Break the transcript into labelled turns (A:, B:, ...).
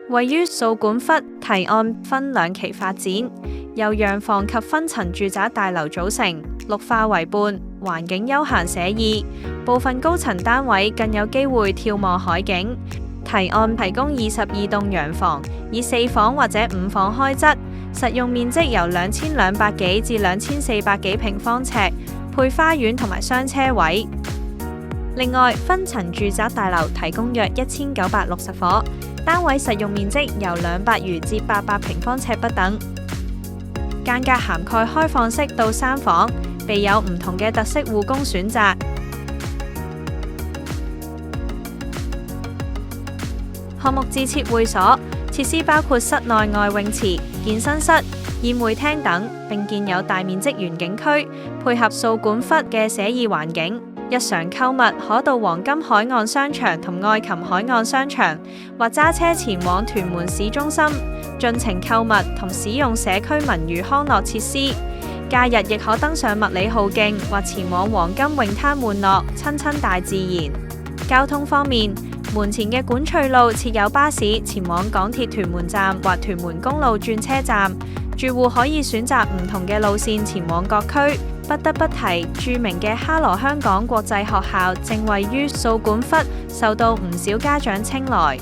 A: 位於掃管笏堤岸分兩期發展，由洋房及分層住宅大樓組成，綠化為伴，環境悠閒寫意。部分高層單位更有機會眺望海景。堤岸提供22棟洋房，以4房或者5房開則，實用面積由2200幾至2400幾平方尺，配花園同埋雙車位。另外，分層住宅大樓提供約1960伙，單位實用面積由200餘至800平方尺不等，間隔涵蓋開放式到3房，備有唔同嘅特色護工選擇。項目自設會所，設施包括室內外泳池、健身室、宴會廳等，並建有大面積園景區，配合掃管笏嘅寫意環境。日常購物可到黃金海岸商場同愛琴海岸商場，或揸車前往屯門市中心，盡情購物同使用社區文娛康樂設施。假日亦可登上麥理浩徑或前往黃金泳灘玩樂，親大自然。交通方面，門前嘅管翠路設有巴士前往港鐵屯門站或屯門公路轉車站，住戶可以選擇唔同嘅路線前往各區。不得不提，著名嘅哈羅香港國際學校正位於掃管笏，受到唔少家長青睞。